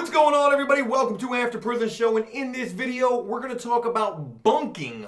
What's going on, everybody? Welcome to After Prison Show, and in this video, we're going to talk about bunking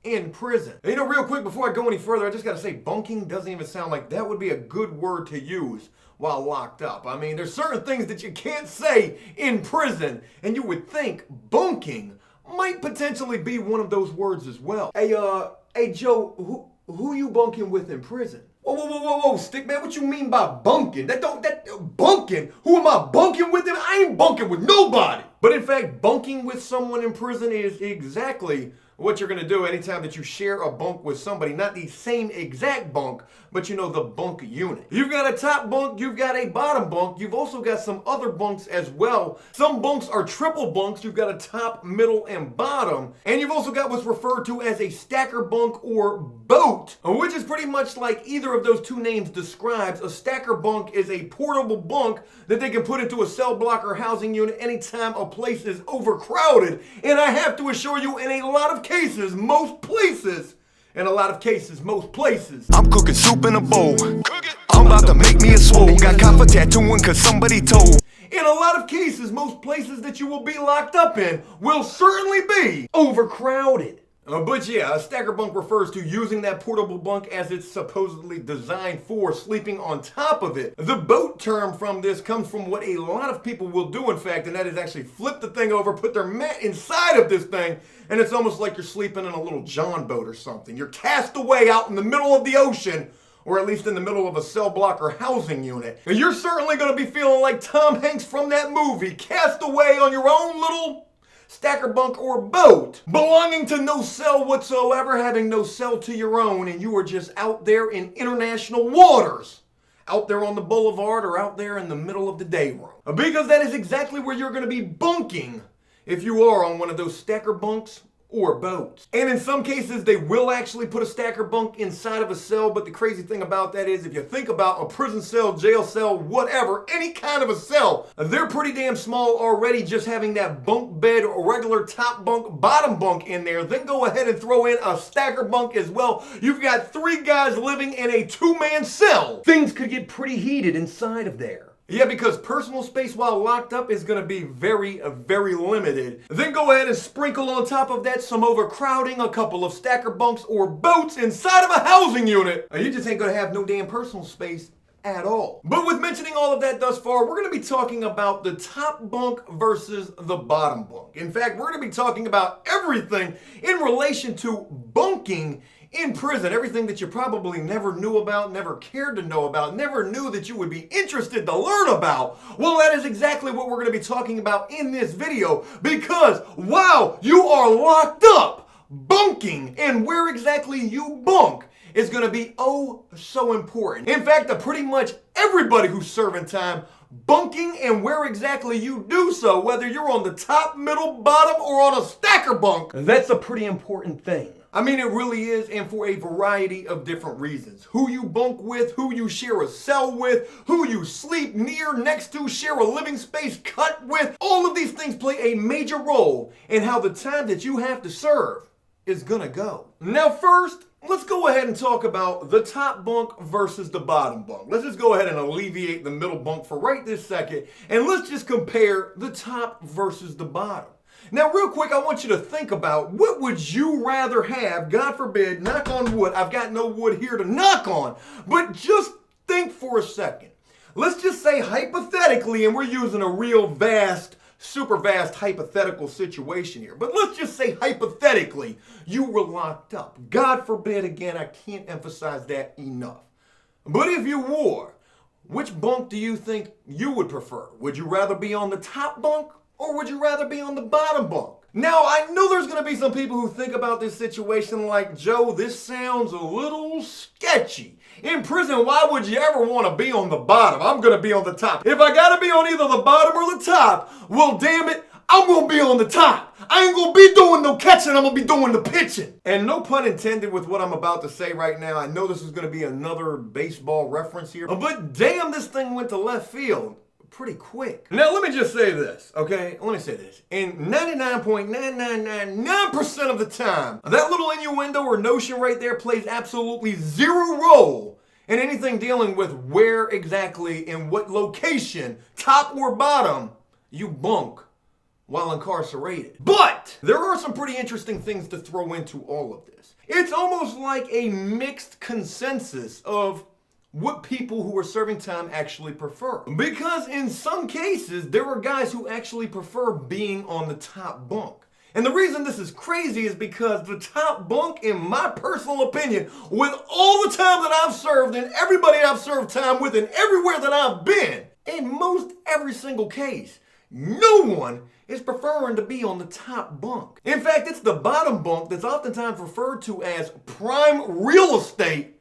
in prison. And real quick, before I go any further, I just got to say, bunking doesn't even sound like that would be a good word to use while locked up. I mean, there's certain things that you can't say in prison, and you would think bunking might potentially be one of those words as well. Hey, Joe, who you bunking with in prison? Whoa, stick man, what you mean by bunking? Bunking? Who am I bunking with? I ain't bunking with nobody. But in fact, bunking with someone in prison is exactly what you're gonna do anytime that you share a bunk with somebody. Not the same exact bunk, but the bunk unit. You've got a top bunk, you've got a bottom bunk, you've also got some other bunks as well. Some bunks are triple bunks, you've got a top, middle, and bottom. And you've also got what's referred to as a stacker bunk or boat, which is pretty much like either of those two names describes. A stacker bunk is a portable bunk that they can put into a cell block or housing unit anytime a place is overcrowded. And I have to assure you, in a lot of cases, most places, I'm cooking soup in a bowl. I'm about to make me a swole. Got copper tattooing cause somebody told. In a lot of cases, most places that you will be locked up in will certainly be overcrowded. But yeah, a stacker bunk refers to using that portable bunk as it's supposedly designed for, sleeping on top of it. The boat term from this comes from what a lot of people will do, in fact, and that is actually flip the thing over, put their mat inside of this thing, and it's almost like you're sleeping in a little John boat or something. You're cast away out in the middle of the ocean, or at least in the middle of a cell block or housing unit. And you're certainly going to be feeling like Tom Hanks from that movie, cast away on your own little stacker bunk or boat, belonging to no cell whatsoever, having no cell to your own, and you are just out there in international waters, out there on the boulevard or out there in the middle of the day room. Because that is exactly where you're going to be bunking if you are on one of those stacker bunks or boats. And in some cases, they will actually put a stacker bunk inside of a cell, but the crazy thing about that is if you think about a prison cell, jail cell, whatever, any kind of a cell, they're pretty damn small already just having that bunk bed, regular top bunk, bottom bunk in there. Then go ahead and throw in a stacker bunk as well. You've got 3 guys living in a 2-man cell. Things could get pretty heated inside of there. Yeah, because personal space while locked up is going to be very, very limited. Then go ahead and sprinkle on top of that some overcrowding, a couple of stacker bunks or boats inside of a housing unit. You just ain't going to have no damn personal space at all. But with mentioning all of that thus far, we're going to be talking about the top bunk versus the bottom bunk. In fact, we're going to be talking about everything in relation to bunking in prison. Everything that you probably never knew about, never cared to know about, never knew that you would be interested to learn about. Well, that is exactly what we're going to be talking about in this video, because while you are locked up, bunking and where exactly you bunk is going to be oh so important. In fact, pretty much everybody who's serving time, bunking and where exactly you do so, whether you're on the top, middle, bottom, or on a stacker bunk, that's a pretty important thing. I mean, it really is, and for a variety of different reasons. Who you bunk with, who you share a cell with, who you sleep near, next to, share a living space cut with, all of these things play a major role in how the time that you have to serve is gonna go. Now first, let's go ahead and talk about the top bunk versus the bottom bunk. Let's just go ahead and alleviate the middle bunk for right this second, and let's just compare the top versus the bottom. Now, real quick, I want you to think about what would you rather have, God forbid, knock on wood. I've got no wood here to knock on, but just think for a second. Let's just say hypothetically, and we're using a real vast, super vast hypothetical situation here, but let's just say hypothetically, you were locked up. God forbid, again, I can't emphasize that enough. But if you were, which bunk do you think you would prefer? Would you rather be on the top bunk? Or would you rather be on the bottom bunk? Now, I know there's going to be some people who think about this situation like, Joe, this sounds a little sketchy. In prison, why would you ever want to be on the bottom? I'm going to be on the top. If I got to be on either the bottom or the top, well, damn it, I'm going to be on the top. I ain't going to be doing no catching, I'm going to be doing the pitching. And no pun intended with what I'm about to say right now. I know this is going to be another baseball reference here, but damn, this thing went to left field pretty quick. Now, let me just say this, okay? Let me say this. In 99.9999% of the time, that little innuendo or notion right there plays absolutely zero role in anything dealing with where exactly, in what location, top or bottom, you bunk while incarcerated. But there are some pretty interesting things to throw into all of this. It's almost like a mixed consensus of what people who are serving time actually prefer. Because in some cases, there are guys who actually prefer being on the top bunk. And the reason this is crazy is because the top bunk, in my personal opinion, with all the time that I've served and everybody I've served time with and everywhere that I've been, in most every single case, no one is preferring to be on the top bunk. In fact, it's the bottom bunk that's oftentimes referred to as prime real estate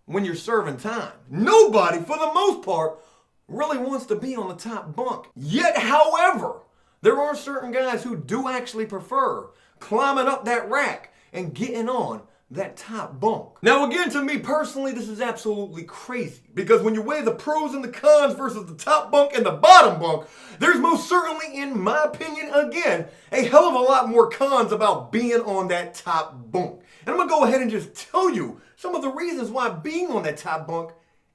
when you're serving time. Nobody, for the most part, really wants to be on the top bunk. Yet, however, there are certain guys who do actually prefer climbing up that rack and getting on that top bunk. Now again, to me personally, this is absolutely crazy, because when you weigh the pros and the cons versus the top bunk and the bottom bunk, there's most certainly, in my opinion, again, a hell of a lot more cons about being on that top bunk. And I'm gonna go ahead and just tell you some of the reasons why being on that top bunk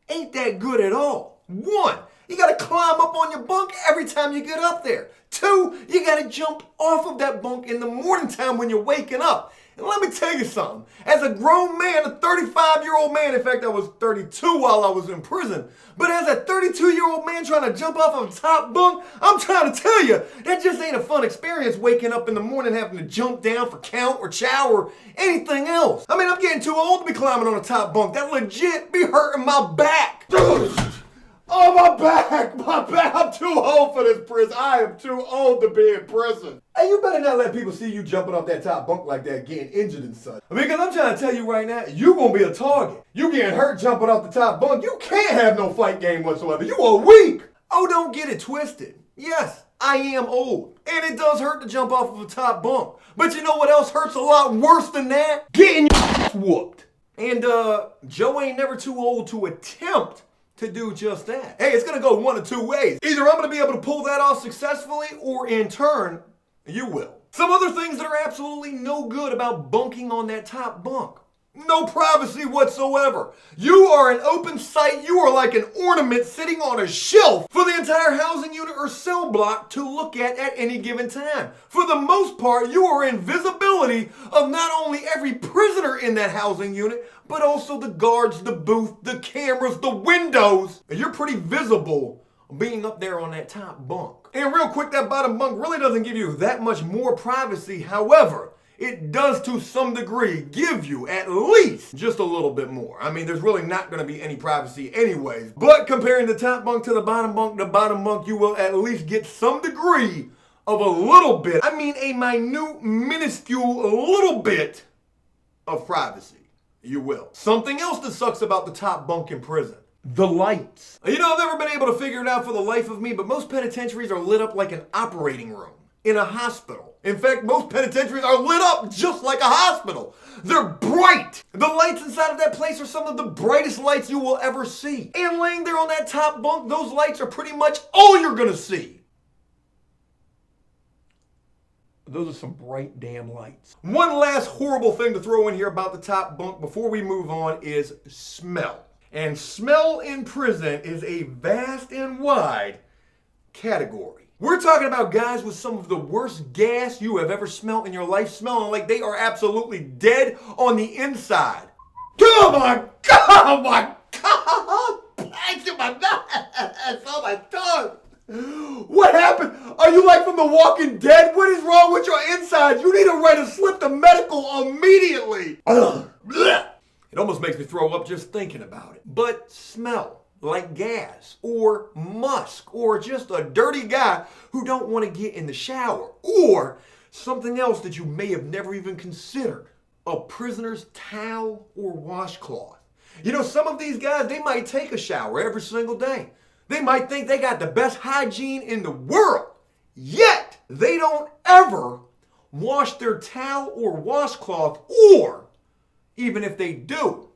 ain't that good at all. One, you gotta climb up on your bunk every time you get up there. Two, you gotta jump off of that bunk in the morning time when you're waking up. And let me tell you something, as a grown man, a 35-year-old man, in fact I was 32 while I was in prison, but as a 32-year-old man trying to jump off of a top bunk, I'm trying to tell you, that just ain't a fun experience waking up in the morning having to jump down for count or chow or anything else. I mean, I'm getting too old to be climbing on a top bunk. That legit be hurting my back. Oh, my back, I'm too old for this prison. I am too old to be in prison. Hey, you better not let people see you jumping off that top bunk like that, getting injured and such. Because I'm trying to tell you right now, you gonna be a target. You getting hurt jumping off the top bunk, you can't have no fight game whatsoever. You are weak. Oh, don't get it twisted. Yes, I am old, and it does hurt to jump off of a top bunk. But you know what else hurts a lot worse than that? Getting your ass whooped. And Joe ain't never too old to attempt to do just that. Hey, it's gonna go one of two ways. Either I'm gonna be able to pull that off successfully, or in turn, you will. Some other things that are absolutely no good about bunking on that top bunk. No privacy whatsoever. You are an open site. You are like an ornament sitting on a shelf for the entire housing unit or cell block to look at any given time. For the most part, you are in visibility of not only every prisoner in that housing unit, but also the guards, the booth, the cameras, the windows. And you're pretty visible being up there on that top bunk. And real quick, that bottom bunk really doesn't give you that much more privacy. However, it does to some degree give you at least just a little bit more. I mean, there's really not going to be any privacy anyways. But comparing the top bunk to the bottom bunk, you will at least get some degree of a little bit, I mean a minute, minuscule little bit of privacy. You will. Something else that sucks about the top bunk in prison: the lights. You know, I've never been able to figure it out for the life of me, but most penitentiaries are lit up like an operating room in a hospital. In fact, most penitentiaries are lit up just like a hospital. They're bright. The lights inside of that place are some of the brightest lights you will ever see. And laying there on that top bunk, those lights are pretty much all you're gonna see. Those are some bright damn lights. One last horrible thing to throw in here about the top bunk before we move on is smell. And smell in prison is a vast and wide category. We're talking about guys with some of the worst gas you have ever smelled in your life, smelling like they are absolutely dead on the inside. Oh my God! Oh my God! Thank you, my nuts! Oh my God! What happened? Are you like from The Walking Dead? What is wrong with your inside? You need to write a slip to medical immediately. It almost makes me throw up just thinking about it. But smell like gas or musk or just a dirty guy who don't want to get in the shower, or something else that you may have never even considered: a prisoner's towel or washcloth. You know, some of these guys, they might take a shower every single day. They might think they got the best hygiene in the world, yet they don't ever wash their towel or washcloth, or even if they do,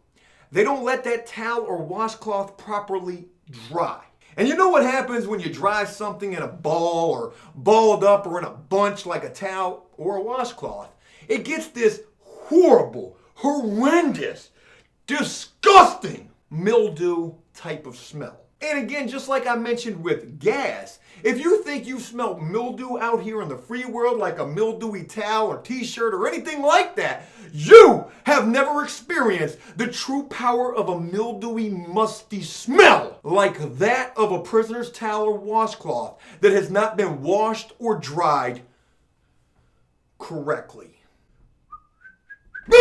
they don't let that towel or washcloth properly dry. And you know what happens when you dry something in a ball or balled up or in a bunch like a towel or a washcloth? It gets this horrible, horrendous, disgusting mildew type of smell. And again, just like I mentioned with gas, if you think you smell mildew out here in the free world like a mildewy towel or t-shirt or anything like that, you have never experienced the true power of a mildewy, musty smell like that of a prisoner's towel or washcloth that has not been washed or dried correctly. What?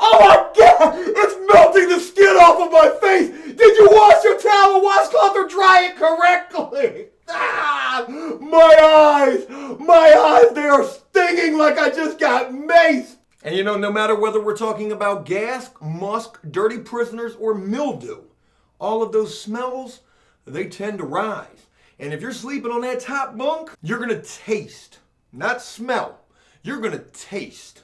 Oh my God! It's melting the skin off of my face! Did you wash your towel or washcloth or dry it correctly? Ah! My eyes, they are stinging like I just got maced! And you know, no matter whether we're talking about gas, musk, dirty prisoners, or mildew, all of those smells, they tend to rise. And if you're sleeping on that top bunk, you're gonna taste, not smell. You're gonna taste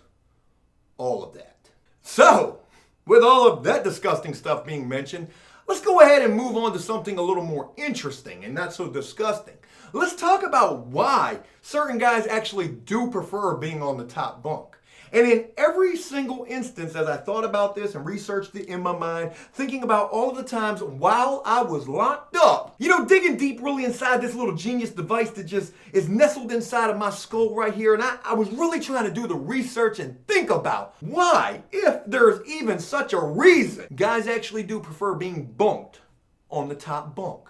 all of that. So, with all of that disgusting stuff being mentioned, let's go ahead and move on to something a little more interesting and not so disgusting. Let's talk about why certain guys actually do prefer being on the top bunk. And in every single instance, as I thought about this and researched it in my mind, thinking about all of the times while I was locked up, you know, digging deep really inside this little genius device that just is nestled inside of my skull right here. And I was really trying to do the research and think about why, if there's even such a reason, guys actually do prefer being bunked on the top bunk.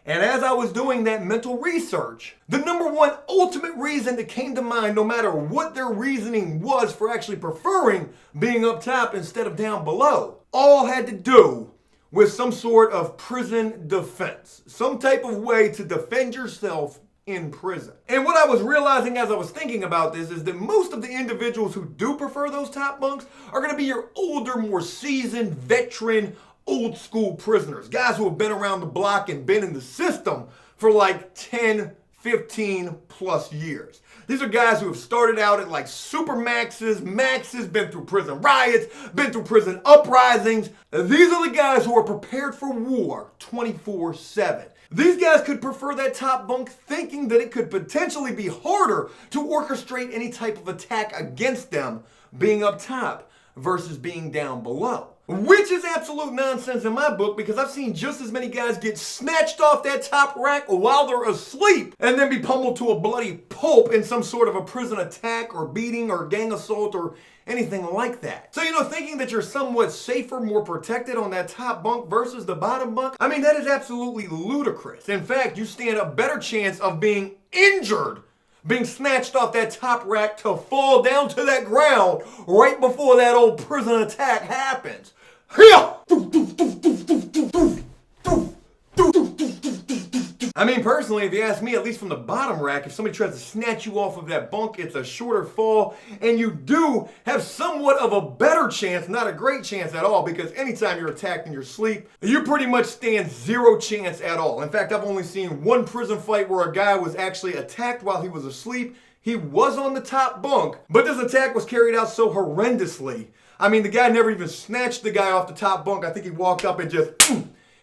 And as I was doing that mental research, the number one ultimate reason that came to mind, no matter what their reasoning was for actually preferring being up top instead of down below, all had to do with some sort of prison defense, some type of way to defend yourself in prison. And what I was realizing as I was thinking about this is that most of the individuals who do prefer those top bunks are going to be your older, more seasoned, veteran, old school prisoners, guys who have been around the block and been in the system for like 10, 15 plus years. These are guys who have started out at like super maxes, been through prison riots, been through prison uprisings. These are the guys who are prepared for war 24/7. These guys could prefer that top bunk, thinking that it could potentially be harder to orchestrate any type of attack against them being up top versus being down below. Which is absolute nonsense in my book, because I've seen just as many guys get snatched off that top rack while they're asleep and then be pummeled to a bloody pulp in some sort of a prison attack or beating or gang assault or anything like that. So, you know, thinking that you're somewhat safer, more protected on that top bunk versus the bottom bunk, I mean, that is absolutely ludicrous. In fact, you stand a better chance of being injured, being snatched off that top rack to fall down to that ground right before that old prison attack happens. I mean, personally, if you ask me, at least from the bottom rack, if somebody tries to snatch you off of that bunk, it's a shorter fall, and you do have somewhat of a better chance, not a great chance at all, because anytime you're attacked in your sleep, you pretty much stand zero chance at all. In fact, I've only seen one prison fight where a guy was actually attacked while he was asleep. He was on the top bunk, but this attack was carried out so horrendously. I mean, the guy never even snatched the guy off the top bunk. I think he walked up and just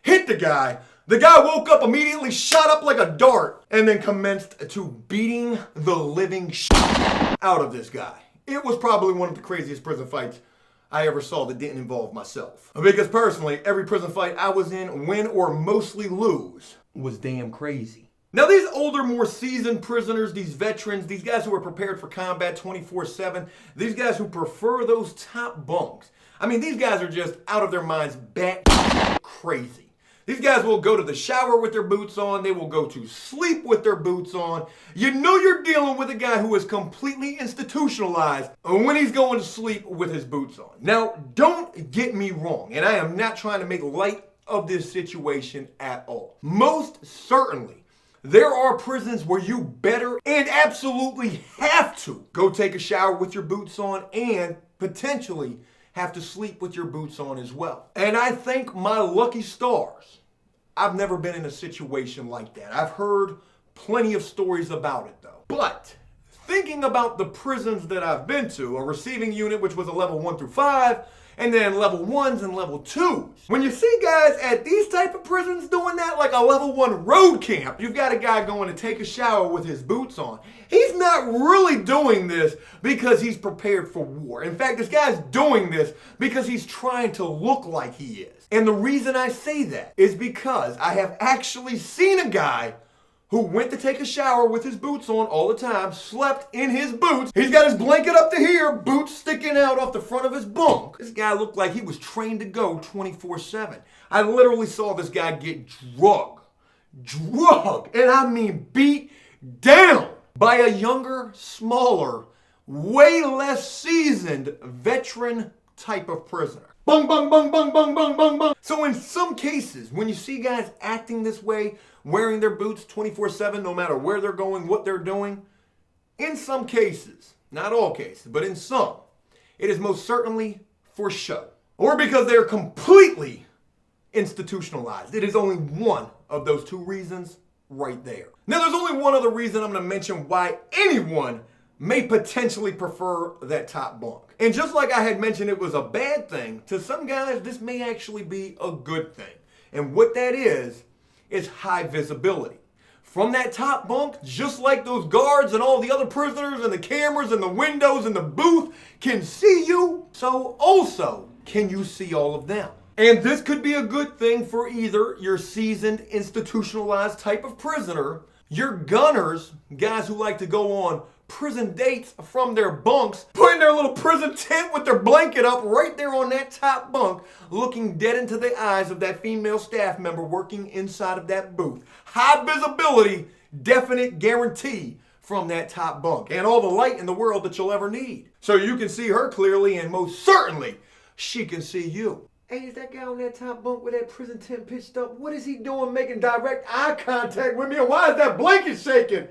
hit the guy. The guy woke up immediately, shot up like a dart, and then commenced to beating the living out of this guy. It was probably one of the craziest prison fights I ever saw that didn't involve myself. Because personally, every prison fight I was in, win or mostly lose, was damn crazy. Now, these older, more seasoned prisoners, these veterans, these guys who are prepared for combat 24/7, these guys who prefer those top bunks, I mean, these guys are just out of their minds, bat crazy. These guys will go to the shower with their boots on. They will go to sleep with their boots on. You know you're dealing with a guy who is completely institutionalized when he's going to sleep with his boots on. Now, don't get me wrong, and I am not trying to make light of this situation at all. Most certainly, there are prisons where you better and absolutely have to go take a shower with your boots on and potentially have to sleep with your boots on as well. And I thank my lucky stars, I've never been in a situation like that. I've heard plenty of stories about it though. But thinking about the prisons that I've been to, a receiving unit which was a level 1 through 5, and then level 1s and level 2s. When you see guys at these type of prisons doing that, like a level 1 road camp, you've got a guy going to take a shower with his boots on. He's not really doing this because he's prepared for war. In fact, this guy's doing this because he's trying to look like he is. And the reason I say that is because I have actually seen a guy who went to take a shower with his boots on all the time, slept in his boots. He's got his blanket up to here, boots sticking out off the front of his bunk. This guy looked like he was trained to go 24/7. I literally saw this guy get drugged, and I mean beat down by a younger, smaller, way less seasoned veteran type of prisoner. Bung, bung, bung, bung, bung, bung, bung, bung. So in some cases, when you see guys acting this way, wearing their boots 24/7, no matter where they're going, what they're doing, in some cases, not all cases, but in some, it is most certainly for show. Or because they're completely institutionalized. It is only one of those two reasons right there. Now, there's only one other reason I'm going to mention why anyone may potentially prefer that top bunk. And just like I had mentioned it was a bad thing, to some guys this may actually be a good thing. And what that is high visibility. From that top bunk, just like those guards and all the other prisoners and the cameras and the windows and the booth can see you, so also can you see all of them. And this could be a good thing for either your seasoned, institutionalized type of prisoner, your gunners, guys who like to go on prison dates from their bunks, putting their little prison tent with their blanket up right there on that top bunk, looking dead into the eyes of that female staff member working inside of that booth. High visibility, definite guarantee from that top bunk, and all the light in the world that you'll ever need. So you can see her clearly, and most certainly she can see you. Hey, is that guy on that top bunk with that prison tent pitched up? What is he doing making direct eye contact with me, and why is that blanket shaking?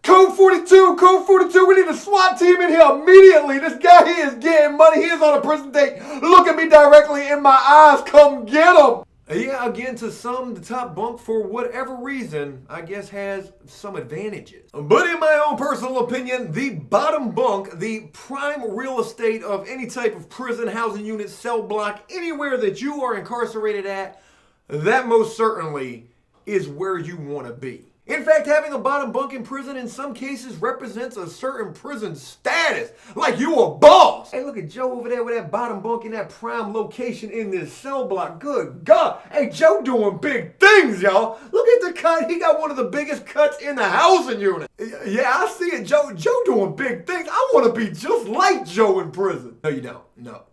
Code 42, we need a SWAT team in here immediately. This guy here is getting money. He is on a prison date. Look at me directly in my eyes. Come get him. Yeah, again, to some, the top bunk, for whatever reason, I guess has some advantages. But in my own personal opinion, the bottom bunk, the prime real estate of any type of prison, housing unit, cell block, anywhere that you are incarcerated at, that most certainly is where you want to be. In fact, having a bottom bunk in prison in some cases represents a certain prison status, like you a boss. Hey, look at Joe over there with that bottom bunk in that prime location in this cell block. Good God. Hey, Joe doing big things, y'all. Look at the cut. He got one of the biggest cuts in the housing unit. Yeah, I see it. Joe doing big things. I want to be just like Joe in prison. No, you don't. No.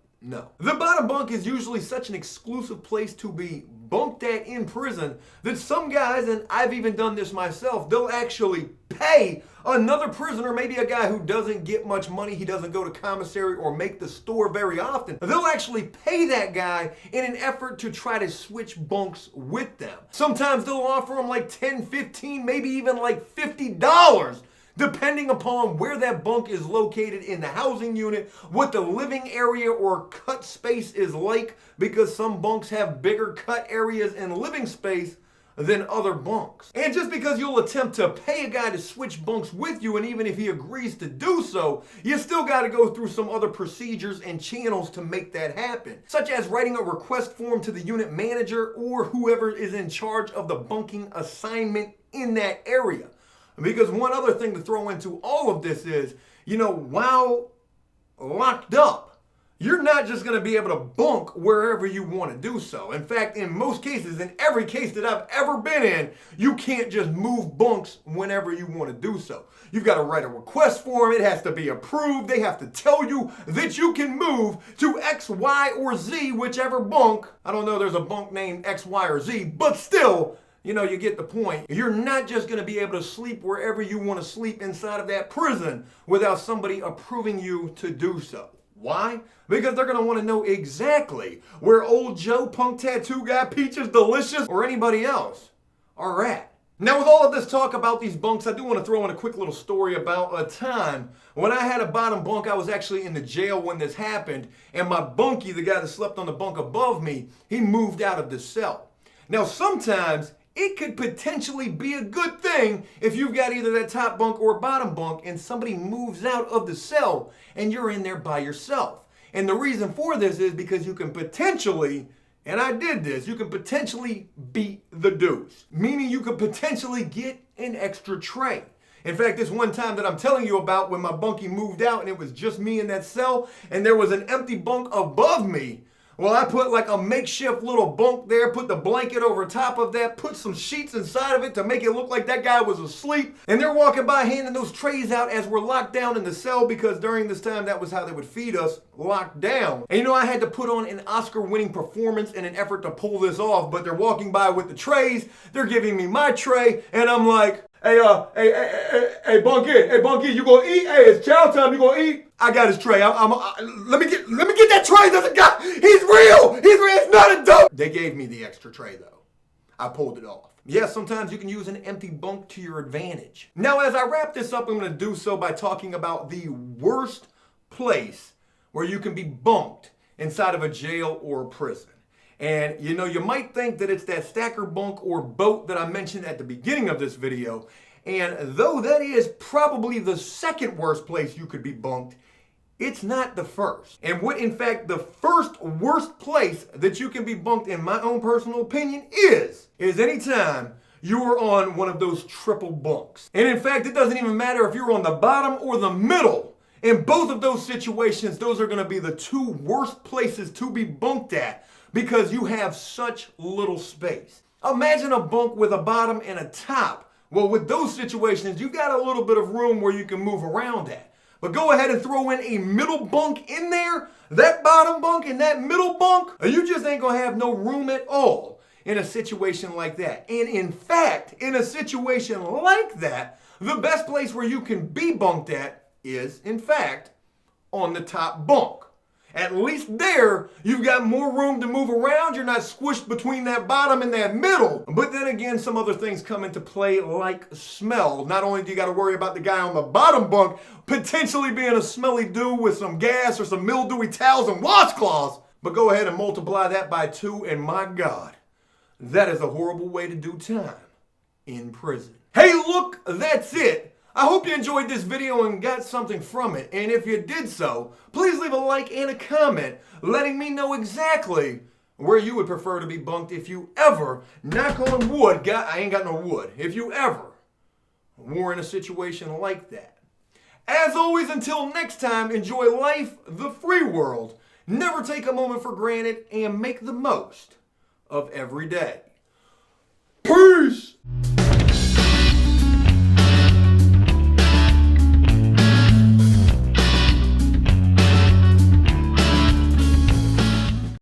The bottom bunk is usually such an exclusive place to be bunked at in prison that some guys, and I've even done this myself, they'll actually pay another prisoner, maybe a guy who doesn't get much money, he doesn't go to commissary or make the store very often. They'll actually pay that guy in an effort to try to switch bunks with them. Sometimes they'll offer him like $10, $15, maybe even like $50. Depending upon where that bunk is located in the housing unit, what the living area or cut space is like, because some bunks have bigger cut areas and living space than other bunks. And just because you'll attempt to pay a guy to switch bunks with you, and even if he agrees to do so, you still got to go through some other procedures and channels to make that happen, such as writing a request form to the unit manager or whoever is in charge of the bunking assignment in that area. Because one other thing to throw into all of this is, while locked up, you're not just going to be able to bunk wherever you want to do so. In fact, in most cases, in every case that I've ever been in, you can't just move bunks whenever you want to do so. You've got to write a request form. It has to be approved. They have to tell you that you can move to X, Y, or Z, whichever bunk. I don't know there's a bunk named X, Y, or Z, but still, you get the point. You're not just going to be able to sleep wherever you want to sleep inside of that prison without somebody approving you to do so. Why? Because they're going to want to know exactly where old Joe, Punk Tattoo Guy, Peaches Delicious, or anybody else are at. Now, with all of this talk about these bunks, I do want to throw in a quick little story about a time when I had a bottom bunk. I was actually in the jail when this happened, and my bunkie, the guy that slept on the bunk above me, he moved out of the cell. Now, sometimes it could potentially be a good thing if you've got either that top bunk or bottom bunk and somebody moves out of the cell and you're in there by yourself. And the reason for this is because you can potentially, and I did this, you can potentially beat the deuce. Meaning you could potentially get an extra tray. In fact, this one time that I'm telling you about, when my bunkie moved out and it was just me in that cell and there was an empty bunk above me, Well, I put like a makeshift little bunk there, put the blanket over top of that, put some sheets inside of it to make it look like that guy was asleep. And they're walking by handing those trays out as we're locked down in the cell, because during this time, that was how they would feed us, locked down. And you know, I had to put on an Oscar-winning performance in an effort to pull this off, but they're walking by with the trays, they're giving me my tray, and I'm like, hey, Bunky, you gonna eat? Hey, it's chow time, you gonna eat? I got his tray. Let me get that tray. There's a guy. He's real. It's not a dope. They gave me the extra tray though. I pulled it off. Yeah, sometimes you can use an empty bunk to your advantage. Now, as I wrap this up, I'm gonna do so by talking about the worst place where you can be bunked inside of a jail or a prison. And you know, you might think that it's that stacker bunk or boat that I mentioned at the beginning of this video. And though that is probably the second worst place you could be bunked, it's not the first. And what in fact the first worst place that you can be bunked, in my own personal opinion, is anytime you are on one of those triple bunks. And in fact, it doesn't even matter if you're on the bottom or the middle. In both of those situations, those are gonna be the two worst places to be bunked at, because you have such little space. Imagine a bunk with a bottom and a top. Well, with those situations, you got a little bit of room where you can move around at. But go ahead and throw in a middle bunk in there, that bottom bunk and that middle bunk, you just ain't gonna have no room at all in a situation like that. And in fact, in a situation like that, the best place where you can be bunked at is, in fact, on the top bunk. At least there, you've got more room to move around. You're not squished between that bottom and that middle. But then again, some other things come into play, like smell. Not only do you got to worry about the guy on the bottom bunk potentially being a smelly dude with some gas or some mildewy towels and washcloths, but go ahead and multiply that by 2, and my God, that is a horrible way to do time in prison. Hey, look, that's it. I hope you enjoyed this video and got something from it. And if you did so, please leave a like and a comment letting me know exactly where you would prefer to be bunked if you ever, knock on wood, I ain't got no wood, if you ever were in a situation like that. As always, until next time, enjoy life, the free world. Never take a moment for granted, and make the most of every day.